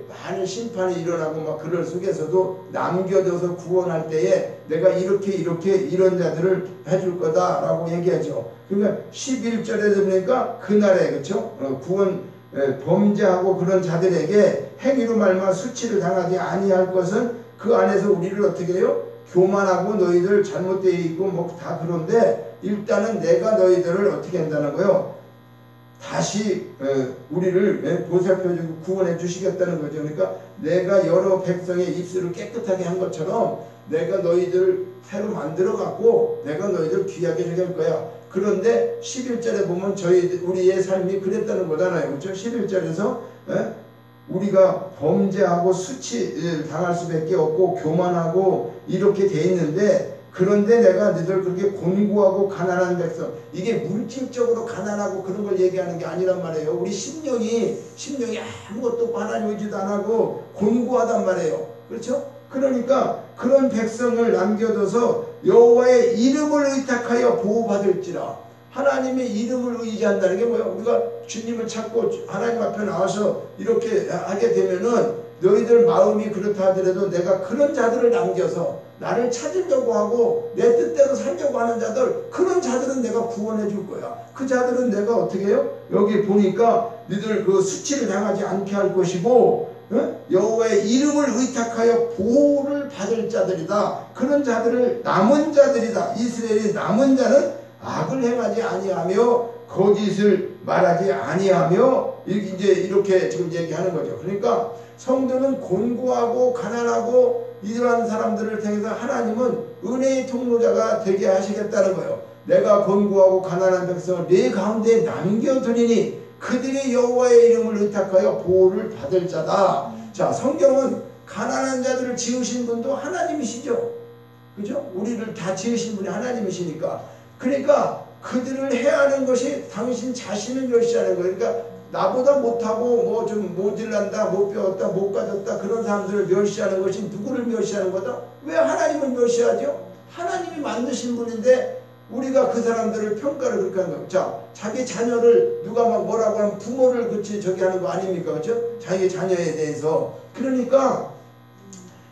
많은 심판이 일어나고 막 그럴 속에서도 남겨져서 구원할 때에 내가 이렇게 이런 자들을 해줄 거다라고 얘기하죠. 그러니까 11절에 보니까 그날에 그렇죠? 구원 범죄하고 그런 자들에게 행위로 말미암아 수치를 당하지 아니할 것은 그 안에서 우리를 어떻게 해요? 교만하고 너희들 잘못되어 있고 뭐 다 그런데 일단은 내가 너희들을 어떻게 한다는 거요? 다시 우리를 보살펴주고 구원해 주시겠다는 거죠. 그러니까 내가 여러 백성의 입술을 깨끗하게 한 것처럼 내가 너희들 새로 만들어 갖고 내가 너희들 귀하게 여길 할 거야. 그런데 11절에 보면 우리의 삶이 그랬다는 거잖아요. 그렇죠? 11절에서 우리가 범죄하고 수치를 당할 수밖에 없고 교만하고 이렇게 돼 있는데, 그런데 내가 너희들 그렇게 곤고하고 가난한 백성, 이게 물질적으로 가난하고 그런 걸 얘기하는 게 아니란 말이에요. 우리 심령이 아무것도 없고 하나님 의지도 안 하고 곤고하단 말이에요. 그렇죠? 그러니까 그런 백성을 남겨둬서 여호와의 이름을 의탁하여 보호받을지라. 하나님의 이름을 의지한다는 게 뭐야? 우리가 주님을 찾고 하나님 앞에 나와서 이렇게 하게 되면은 너희들 마음이 그렇다 하더라도 내가 그런 자들을 남겨서 나를 찾으려고 하고 내 뜻대로 살려고 하는 자들, 그런 자들은 내가 구원해 줄 거야. 그 자들은 내가 어떻게 해요? 여기 보니까 너희들 그 수치를 당하지 않게 할 것이고 여호와의 이름을 의탁하여 보호를 받을 자들이다. 그런 자들을 남은 자들이다. 이스라엘의 남은 자는 악을 행하지 아니하며 거짓을 말하지 아니하며 이렇게 지금 얘기하는 거죠. 그러니까 성도는 곤고하고 가난하고 이러한 사람들을 통해서 하나님은 은혜의 통로자가 되게 하시겠다는 거예요. 내가 곤고하고 가난한 백성을 내 가운데 남겨두리니 그들이 여호와의 이름을 의탁하여 보호를 받을 자다. 자, 성경은 가난한 자들을 지으신 분도 하나님이시죠. 그죠? 우리를 다 지으신 분이 하나님이시니까. 그러니까 그들을 해하는 것이 당신 자신을 멸시하는 거예요. 그러니까 나보다 못하고 뭐 좀 모질란다, 못 배웠다, 못 가졌다, 그런 사람들을 멸시하는 것이 누구를 멸시하는 거다? 왜 하나님을 멸시하죠? 하나님이 만드신 분인데 우리가 그 사람들을 평가를 그렇게 하는 거예요. 자, 자기 자녀를 누가 막 뭐라고 하면 부모를 저기 하는 거 아닙니까? 그렇죠? 자기 자녀에 대해서. 그러니까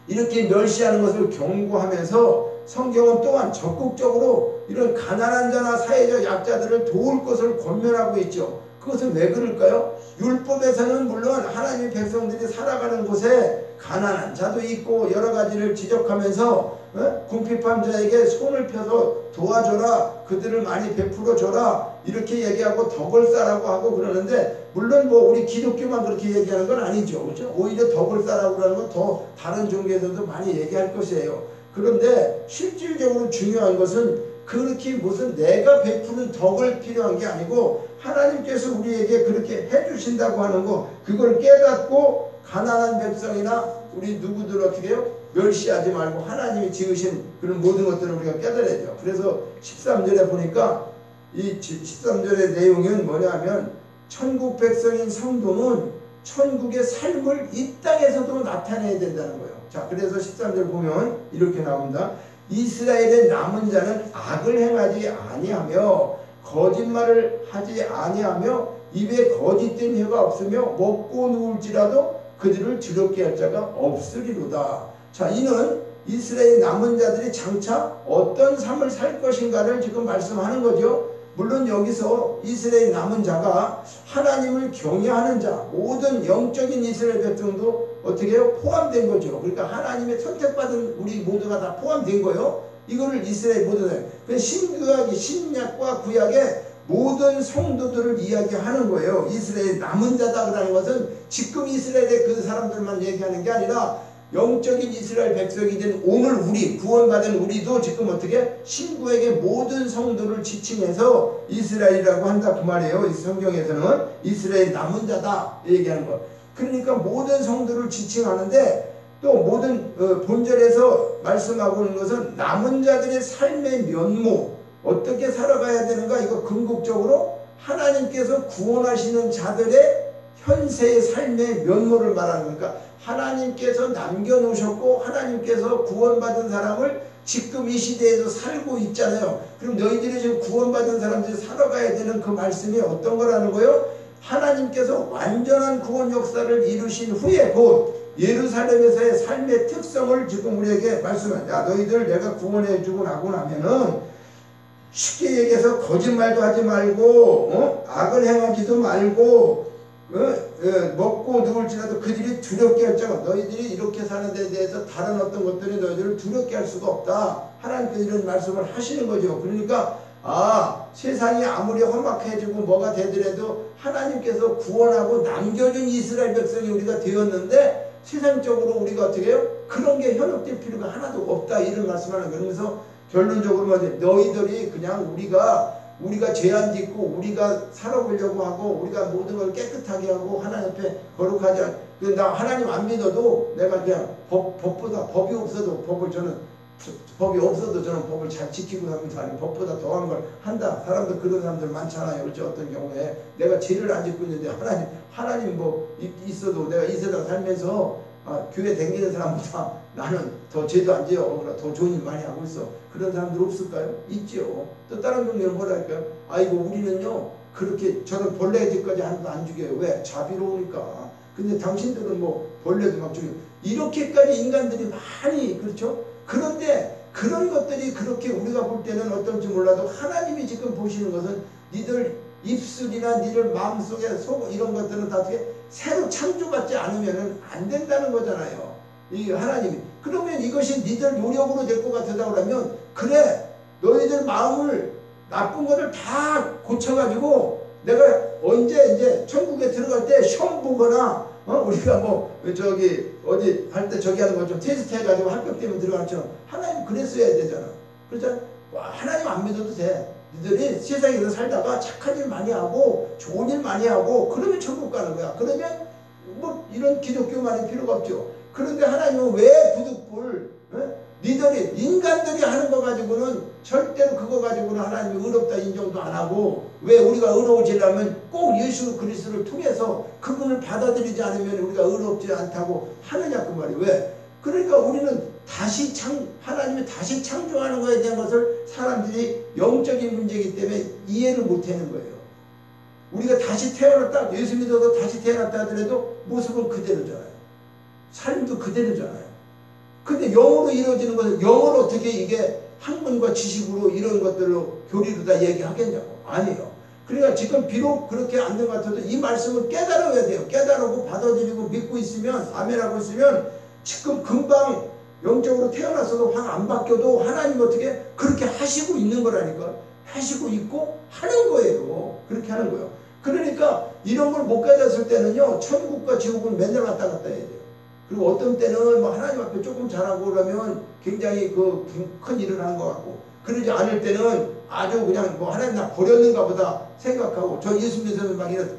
이렇게 멸시하는 것을 경고하면서 성경은 또한 적극적으로 이런 가난한 자나 사회적 약자들을 도울 것을 권면하고 있죠. 그것은 왜 그럴까요? 율법에서는 물론 하나님의 백성들이 살아가는 곳에 가난한 자도 있고 여러 가지를 지적하면서 궁핍한 자에게 손을 펴서 도와줘라, 그들을 많이 베풀어줘라, 이렇게 얘기하고 덕을 쌓라고 하고 그러는데, 물론 뭐 우리 기독교만 그렇게 얘기하는 건 아니죠. 그렇죠? 오히려 덕을 쌓라고 하는 건 더 다른 종교에서도 많이 얘기할 것이에요. 그런데 실질적으로 중요한 것은 그렇게 무슨 내가 베푸는 덕을 필요한 게 아니고 하나님께서 우리에게 그렇게 해주신다고 하는 거, 그걸 깨닫고 가난한 백성이나 우리 누구들 어떻게 해요? 멸시하지 말고 하나님이 지으신 그런 모든 것들을 우리가 깨달아야죠. 그래서 13절에 보니까 이 13절의 내용은 뭐냐면 천국 백성인 성도는 천국의 삶을 이 땅에서도 나타내야 된다는 거예요. 자, 그래서 13절 보면 이렇게 나옵니다. 이스라엘의 남은 자는 악을 행하지 아니하며 거짓말을 하지 아니하며 입에 거짓된 혀가 없으며 먹고 누울지라도 그들을 두렵게 할 자가 없으리로다. 자, 이는 이스라엘 남은 자들이 장차 어떤 삶을 살 것인가를 지금 말씀하는 거죠. 물론 여기서 이스라엘 남은 자가 하나님을 경외하는 자, 모든 영적인 이스라엘 백성도 어떻게 해요? 포함된 거죠. 그러니까 하나님의 선택받은 우리 모두가 다 포함된 거예요. 이거를 이스라엘 모두는. 신구약이 신약과 구약의 모든 성도들을 이야기하는 거예요. 이스라엘 남은 자다라는 것은 지금 이스라엘의 그 사람들만 얘기하는 게 아니라 영적인 이스라엘 백성이 된 오늘 우리, 구원받은 우리도 지금 어떻게 신구에게 모든 성도를 지칭해서 이스라엘이라고 한다 그 말이에요. 이 성경에서는 이스라엘 남은 자다 얘기하는 거. 그러니까 모든 성도를 지칭하는데 또 모든 본절에서 말씀하고 있는 것은 남은 자들의 삶의 면모, 어떻게 살아가야 되는가, 이거 궁극적으로 하나님께서 구원하시는 자들의 현세의 삶의 면모를 말하는 거니까 하나님께서 남겨놓으셨고 하나님께서 구원받은 사람을 지금 이 시대에서 살고 있잖아요. 그럼 너희들이 지금 구원받은 사람들이 살아가야 되는 그 말씀이 어떤 거라는 거예요? 하나님께서 완전한 구원 역사를 이루신 후에 곧 예루살렘에서의 삶의 특성을 지금 우리에게 말씀합니다. 야, 너희들 내가 구원해주고 나고 나면은 쉽게 얘기해서 거짓말도 하지 말고 악을 행하지도 말고 먹고 누울지라도 그들이 두렵게 할 자가, 너희들이 이렇게 사는 데 대해서 다른 어떤 것들이 너희들을 두렵게 할 수가 없다. 하나님께서 이런 말씀을 하시는 거죠. 그러니까 세상이 아무리 험악해지고 뭐가 되더라도 하나님께서 구원하고 남겨준 이스라엘 백성이 우리가 되었는데 세상적으로 우리가 어떻게 해요? 그런 게 현혹될 필요가 하나도 없다, 이런 말씀하는 거예요. 그래서 결론적으로 말해, 너희들이 그냥 우리가 죄 안 짓고 우리가 살아보려고 하고 우리가 모든 걸 깨끗하게 하고 하나님 앞에 거룩하지 나 하나님 안 믿어도 내가 그냥 법보다 법이 없어도 저는 법을 잘 지키고 삽니다. 아니, 법보다 더한 걸 한다. 사람들 그런 사람들 많잖아요. 그렇죠? 어떤 경우에 내가 죄를 안 짓고 있는데 하나님 뭐 있어도 내가 이 세상 살면서 교회 다니는 사람보다 나는 더 죄도 안 지어 더 좋은 일 많이 하고 있어. 그런 사람들 없을까요? 있죠. 또 다른 종교는 뭐랄까요? 아이고 우리는요 그렇게 저는 벌레까지 안 죽여요. 왜? 자비로우니까. 근데 당신들은 뭐 벌레도 막 죽여요. 이렇게까지 인간들이 많이, 그렇죠? 그런데 그런 것들이 그렇게 우리가 볼 때는 어떨지 몰라도 하나님이 지금 보시는 것은 니들 입술이나 니들 마음속에 속 이런 것들은 다 어떻게 새로 창조받지 않으면 안 된다는 거잖아요. 이 하나님이. 그러면 이것이 니들 노력으로 될 것 같다 그러면 그래 너희들 마음을 나쁜 것을 다 고쳐가지고 내가 언제 이제 천국에 들어갈 때 시험 보거나 우리가 뭐 저기 어디 할 때 저기 하는 거 좀 테스트 해가지고 합격되면 들어가는 것처럼 하나님 그랬어야 되잖아. 그렇잖아. 하나님 안 믿어도 돼. 너희들이 세상에서 살다가 착한 일 많이 하고 좋은 일 많이 하고 그러면 천국 가는 거야. 그러면 뭐 이런 기독교만이 필요가 없죠. 그런데 하나님은 왜 부득불 니들이 인간들이 하는 거 가지고는 절대로 그거 가지고는 하나님이 의롭다 인정도 안 하고 왜 우리가 의로워지려면 꼭 예수 그리스도를 통해서 그분을 받아들이지 않으면 우리가 의롭지 않다고 하느냐 그 말이에요. 왜? 그러니까 우리는 하나님이 다시 창조하는 것에 대한 것을 사람들이 영적인 문제이기 때문에 이해를 못하는 거예요. 우리가 다시 태어났다, 예수 믿어서 다시 태어났다 하더라도 모습은 그대로잖아요. 삶도 그대로잖아요. 근데 영으로 이루어지는 것은 영으로 어떻게 이게 학문과 지식으로 이런 것들로 교리로 다 얘기하겠냐고. 아니에요. 그러니까 지금 비록 그렇게 안 된 것 같아도 이 말씀을 깨달아야 돼요. 깨달고 받아들이고 믿고 있으면, 아멘하고 있으면 지금 금방 영적으로 태어났어도 확 안 바뀌어도 하나님 어떻게 그렇게 하시고 있는 거라니까. 하시고 있고 하는 거예요. 그렇게 하는 거예요. 그러니까 이런 걸 못 깨달았을 때는요, 천국과 지옥은 맨날 왔다 갔다 해야 돼요. 그리고 어떤 때는 뭐 하나님 앞에 조금 잘하고 그러면 굉장히 큰 일을 한 것 같고, 그러지 않을 때는 아주 그냥 뭐 하나님 나 버렸는가 보다 생각하고, 저 예수 믿으면 막 이런,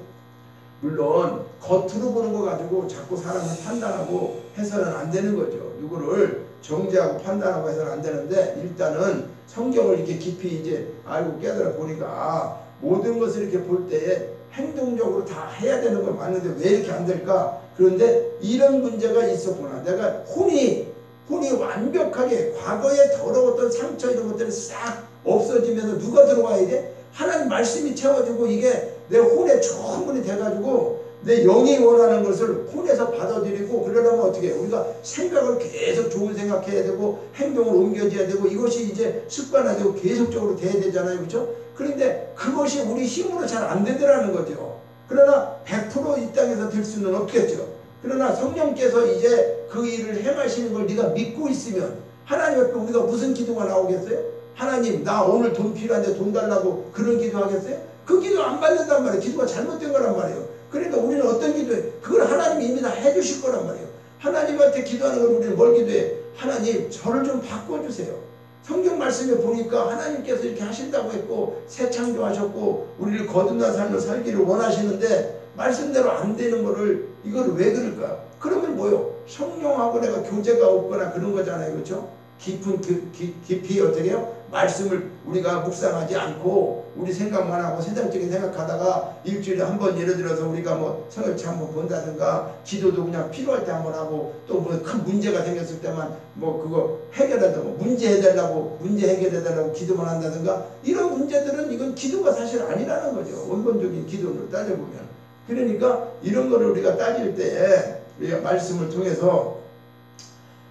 물론 겉으로 보는 거 가지고 자꾸 사람을 판단하고 해서는 안 되는 거죠. 누구를 정죄하고 판단하고 해서는 안 되는데, 일단은 성경을 이렇게 깊이 이제 알고 깨달아 보니까 모든 것을 이렇게 볼 때에 행동적으로 다 해야 되는 건 맞는데 왜 이렇게 안 될까? 그런데 이런 문제가 있었구나. 내가 혼이 완벽하게 과거에 더러웠던 상처 이런 것들이 싹 없어지면서 누가 들어와야 돼? 하나님 말씀이 채워지고 이게 내 혼에 충분히 돼가지고 내 영이 원하는 것을 혼에서 받아들이고, 그러려면 어떻게 해요? 우리가 생각을 계속 좋은 생각해야 되고 행동을 옮겨줘야 되고 이것이 이제 습관화되고 계속적으로 돼야 되잖아요. 그렇죠? 그런데 그것이 우리 힘으로 잘 안 되더라는 거죠. 그러나 100% 이 땅에서 될 수는 없겠죠. 그러나 성령께서 이제 그 일을 행하시는 걸 네가 믿고 있으면 하나님 앞에 우리가 무슨 기도가 나오겠어요? 하나님 나 오늘 돈 필요한데 돈 달라고 그런 기도 하겠어요? 그 기도 안 받는단 말이에요. 기도가 잘못된 거란 말이에요. 그러니까 우리는 어떤 기도해? 그걸 하나님이 이미 다 해주실 거란 말이에요. 하나님한테 기도하는 걸 우리는 뭘 기도해? 하나님 저를 좀 바꿔주세요. 성경 말씀에 보니까 하나님께서 이렇게 하신다고 했고 새 창조하셨고 우리를 거듭난 삶을 살기를 원하시는데 말씀대로 안 되는 거를 이걸 왜 그럴까? 그러면 뭐요? 성령하고 내가 교제가 없거나 그런 거잖아요. 그렇죠? 깊이 어떻게 해요? 말씀을 우리가 묵상하지 않고 우리 생각만 하고 세상적인 생각하다가 일주일에 한 번 예를 들어서 우리가 뭐 성경책 한번 본다든가 기도도 그냥 필요할 때 한번 하고 또 뭐 큰 문제가 생겼을 때만 뭐 그거 해결하다가 문제 해달라고 문제 해결해달라고 기도만 한다든가 이런 문제들은 이건 기도가 사실 아니라는 거죠. 원본적인 기도를 따져보면. 그러니까 이런 거를 우리가 따질 때 우리가 말씀을 통해서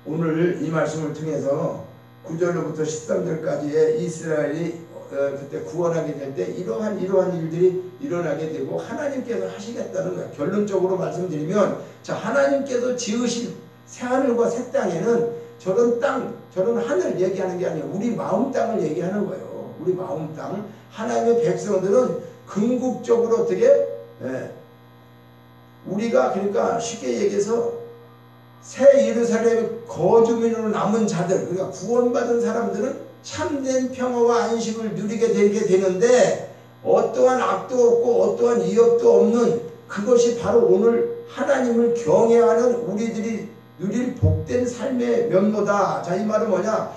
오늘 이 말씀을 통해서 9절로부터 13절까지의 이스라엘이 그때 구원하게 될 때 이러한 일들이 일어나게 되고 하나님께서 하시겠다는 거예요. 결론적으로 말씀드리면 자 하나님께서 지으실 새하늘과 새 땅에는 저런 땅, 저런 하늘 얘기하는 게 아니에요. 우리 마음 땅을 얘기하는 거예요. 우리 마음 땅. 하나님의 백성들은 궁극적으로 어떻게 우리가 그러니까 쉽게 얘기해서 새 예루살렘 거주민으로 남은 자들, 그러니까 구원받은 사람들은 참된 평화와 안식을 누리게 되는데 어떠한 악도 없고 어떠한 위협도 없는 그것이 바로 오늘 하나님을 경외하는 우리들이 누릴 복된 삶의 면모다. 자, 이 말은 뭐냐?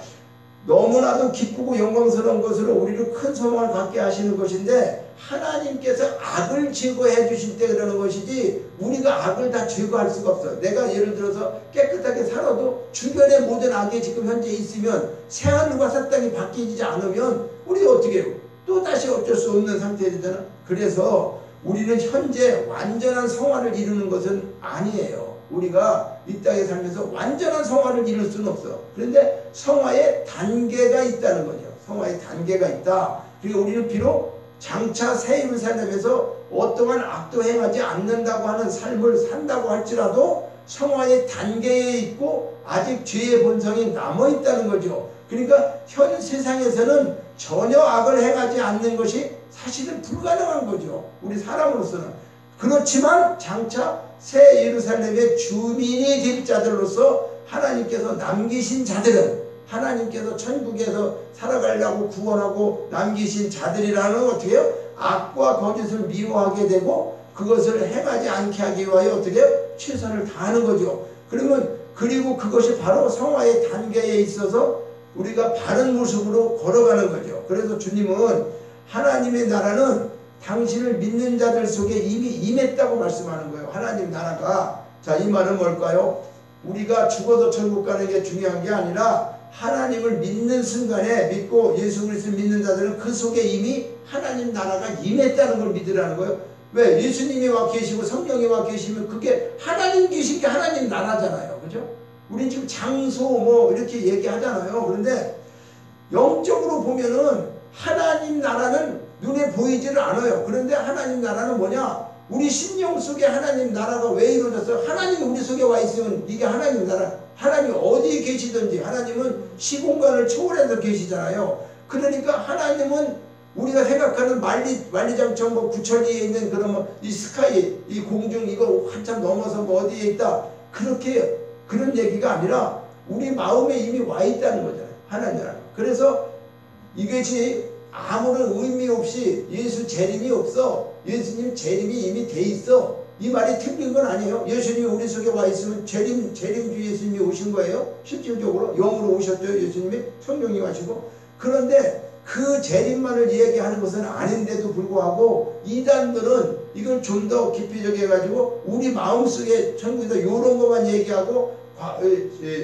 너무나도 기쁘고 영광스러운 것으로 우리를 큰 소망을 갖게 하시는 것인데 하나님께서 악을 제거해 주실 때 그러는 것이지 우리가 악을 다 제거할 수가 없어요. 내가 예를 들어서 깨끗하게 살아도 주변에 모든 악이 지금 현재 있으면 새하늘과 새 땅이 바뀌지 않으면 우리 어떻게 해요? 또 다시 어쩔 수 없는 상태가 되잖아. 그래서 우리는 현재 완전한 성화를 이루는 것은 아니에요. 우리가 이 땅에 살면서 완전한 성화를 이룰 수는 없어. 그런데 성화의 단계가 있다는 거죠. 성화의 단계가 있다. 그리고 우리는 비록 장차 새 예루살렘에서 어떠한 악도 행하지 않는다고 하는 삶을 산다고 할지라도 성화의 단계에 있고 아직 죄의 본성이 남아있다는 거죠. 그러니까 현 세상에서는 전혀 악을 행하지 않는 것이 사실은 불가능한 거죠. 우리 사람으로서는. 그렇지만 장차 새 예루살렘의 주민이 될 자들로서 하나님께서 남기신 자들은 하나님께서 천국에서 살아가려고 구원하고 남기신 자들이라는 어떻게 해요? 악과 거짓을 미워하게 되고 그것을 행하지 않게 하기 위하여 어떻게 해요? 최선을 다하는 거죠. 그리고 그것이 바로 성화의 단계에 있어서 우리가 바른 모습으로 걸어가는 거죠. 그래서 주님은 하나님의 나라는 당신을 믿는 자들 속에 이미 임했다고 말씀하는 거예요. 하나님 나라가. 자, 이 말은 뭘까요? 우리가 죽어서 천국 가는 게 중요한 게 아니라 하나님을 믿는 순간에 믿고 예수 그리스도를 믿는 자들은 그 속에 이미 하나님 나라가 임했다는 걸 믿으라는 거예요. 왜? 예수님이 와 계시고 성령이 와 계시면 그게 하나님 계신 게 하나님 나라잖아요. 그죠? 우린 지금 장소 뭐 이렇게 얘기하잖아요. 그런데 영적으로 보면은 하나님 나라는 눈에 보이지를 않아요. 그런데 하나님 나라는 뭐냐? 우리 심령 속에 하나님 나라가 왜 이루어졌어요? 하나님이 우리 속에 와 있으면 이게 하나님 나라. 하나님 어디에 계시든지 하나님은 시공간을 초월해서 계시잖아요. 그러니까 하나님은 우리가 생각하는 만리장성 뭐 구천리에 있는 그런 뭐 이 스카이 이 공중 이거 한참 넘어서 뭐 어디에 있다 그렇게 그런 얘기가 아니라 우리 마음에 이미 와 있다는 거잖아요. 하나님 나라. 그래서 이것이 아무런 의미 없이 예수 재림이 없어. 예수님 재림이 이미 돼 있어. 이 말이 틀린 건 아니에요. 예수님이 우리 속에 와 있으면 재림주 예수님이 오신 거예요. 실질적으로 영으로 오셨죠. 예수님이 성령이 와시고. 그런데 그 재림만을 얘기하는 것은 아닌데도 불구하고 이단들은 이걸 좀 더 깊이적이 해가지고 우리 마음속에 천국에서 이런 것만 얘기하고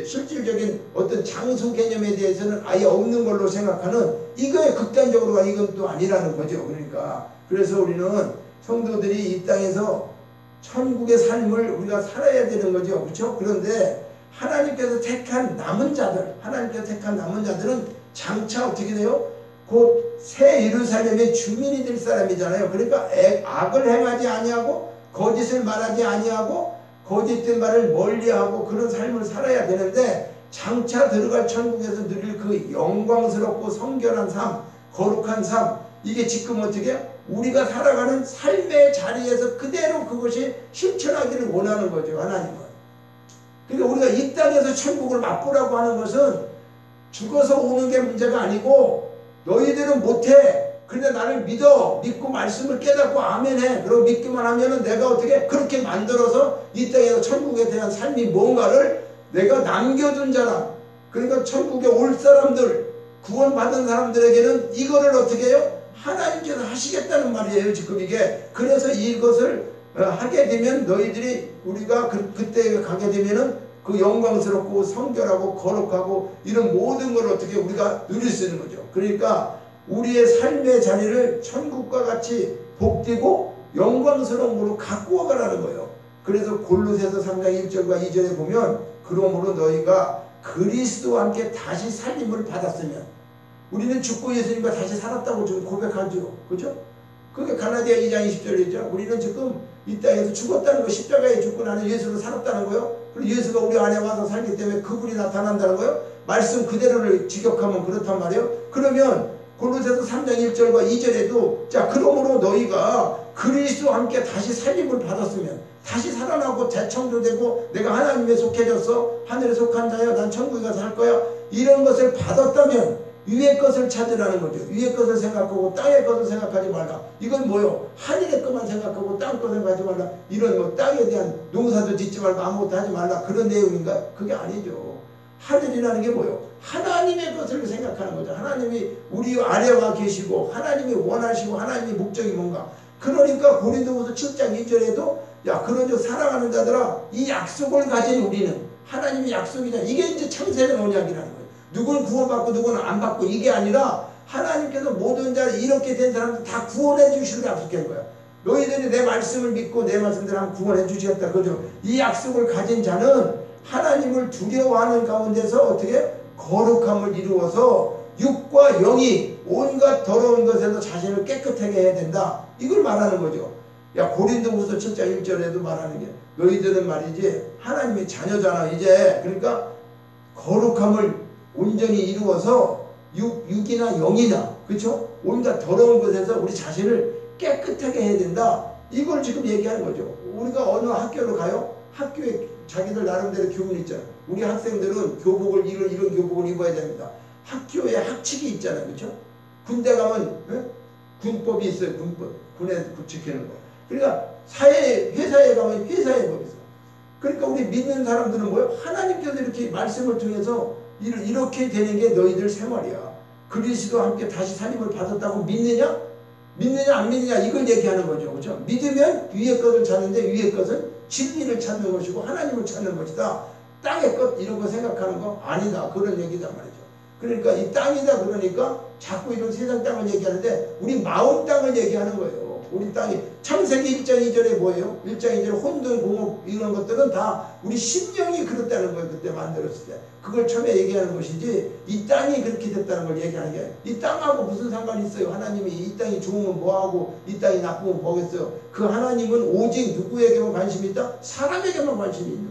실질적인 어떤 장소 개념에 대해서는 아예 없는 걸로 생각하는 이거에 극단적으로가 이건 또 아니라는 거죠. 그러니까 그래서 우리는 성도들이 이 땅에서 천국의 삶을 우리가 살아야 되는 거죠. 그렇죠? 그런데 하나님께서 택한 남은 자들은 장차 어떻게 돼요? 곧 새 예루살렘의 주민이 될 사람이잖아요. 그러니까 악을 행하지 아니하고 거짓을 말하지 아니하고 거짓된 말을 멀리하고 그런 삶을 살아야 되는데 장차 들어갈 천국에서 누릴 그 영광스럽고 성결한 삶, 거룩한 삶 이게 지금 어떻게 우리가 살아가는 삶의 자리에서 그대로 그것이 실천하기를 원하는 거죠. 하나님은. 그러니까 우리가 이 땅에서 천국을 맛보라고 하는 것은 죽어서 오는 게 문제가 아니고 너희들은 못해. 그런데 나를 믿고 말씀을 깨닫고 아멘해. 그리고 믿기만 하면은 내가 어떻게 그렇게 만들어서 이 땅에서 천국에 대한 삶이 뭔가를 내가 남겨둔 자라. 그러니까 천국에 올 사람들, 구원받은 사람들에게는 이거를 어떻게 해요? 하나님께서 하시겠다는 말이에요. 지금 이게. 그래서 이것을 하게 되면 너희들이 우리가 그때 가게 되면은 그 영광스럽고 성결하고 거룩하고 이런 모든 걸 어떻게 우리가 누릴 수 있는 거죠. 그러니까 우리의 삶의 자리를 천국과 같이 복되고 영광스러움으로 갖고 가라는 거예요. 그래서 골로새서 3장 1절과 2절에 보면 그러므로 너희가 그리스도와 함께 다시 살림을 받았으면 우리는 죽고 예수님과 다시 살았다고 지금 고백하죠. 그죠? 그게 갈라디아 2장 20절이죠. 우리는 지금 이 땅에서 죽었다는 거, 십자가에 죽고 나는 예수로 살았다는 거예요. 그리고 예수가 우리 안에 와서 살기 때문에 그분이 나타난다는 거예요. 말씀 그대로를 직역하면 그렇단 말이에요. 그러면 골로새서 3장 1절과 2절에도 자 그러므로 너희가 그리스도와 함께 다시 살림을 받았으면 다시 살아나고 재창조되고 내가 하나님에 속해져서 하늘에 속한 자여 난 천국에 가서 할 거야 이런 것을 받았다면 위의 것을 찾으라는 거죠. 위의 것을 생각하고 땅의 것을 생각하지 말라. 이건 뭐요? 하늘의 것만 생각하고 땅 것 생각하지 말라. 이런 뭐 땅에 대한 농사도 짓지 말고 아무것도 하지 말라. 그런 내용인가? 그게 아니죠. 하늘이라는 게 뭐요? 하나님의 것을 생각하는 거죠. 하나님이 우리 아래 와 계시고 하나님이 원하시고 하나님의 목적이 뭔가. 그러니까 고린도후서 7장 2절에도 야 그러죠 사랑하는 자들아 이 약속을 가진 우리는 하나님의 약속이잖아. 이게 이제 창세의 언약이라는 거예요. 누구는 구원받고 누구는 안 받고 이게 아니라 하나님께서 모든 자를 이렇게 된 사람들 다 구원해 주시기로 약속한 거야. 너희들이 내 말씀을 믿고 내 말씀대로 하면 구원해 주시겠다. 그죠? 이 약속을 가진 자는 하나님을 두려워하는 가운데서 어떻게 거룩함을 이루어서 육과 영이 온갖 더러운 것에서 자신을 깨끗하게 해야 된다. 이걸 말하는 거죠. 야 고린도후서 7장 1절에도 말하는 게 너희들은 말이지 하나님의 자녀잖아 이제. 그러니까 거룩함을 온전히 이루어서 육이나 영이나 그렇죠? 온갖 더러운 것에서 우리 자신을 깨끗하게 해야 된다. 이걸 지금 얘기하는 거죠. 우리가 어느 학교로 가요? 학교에 자기들 나름대로 교훈이 있잖아. 우리 학생들은 교복을 이런 교복을 입어야 됩니다. 학교에 학칙이 있잖아요. 그렇죠? 군대 가면 군법이 있어요. 군법. 군에 지키는 거. 그러니까 회사에 가면 회사의 법이 있어. 그러니까 우리 믿는 사람들은 뭐예요? 하나님께서 이렇게 말씀을 통해서 이렇게 되는 게 너희들 생활이야. 그리스도와 함께 다시 살림을 받았다고 믿느냐? 믿느냐 안 믿느냐 이걸 얘기하는 거죠. 그렇죠? 믿으면 위의 것을 찾는데 위의 것은 진리를 찾는 것이고 하나님을 찾는 것이다. 땅의 것 이런 거 생각하는 거 아니다. 그런 얘기단 말이죠. 그러니까 이 땅이다 그러니까 자꾸 이런 세상 땅을 얘기하는데 우리 마음 땅을 얘기하는 거예요. 우리 땅이 창세기 1장 2절에 뭐예요? 1장 2절에 혼돈, 공업 이런 것들은 다 우리 심령이 그렇다는 거예요. 그때 만들었을 때. 그걸 처음에 얘기하는 것이지 이 땅이 그렇게 됐다는 걸 얘기하는 게 이 땅하고 무슨 상관이 있어요? 하나님이 이 땅이 좋으면 뭐하고 이 땅이 나쁘면 뭐겠어요? 그 하나님은 오직 누구에게만 관심이 있다? 사람에게만 관심이 있는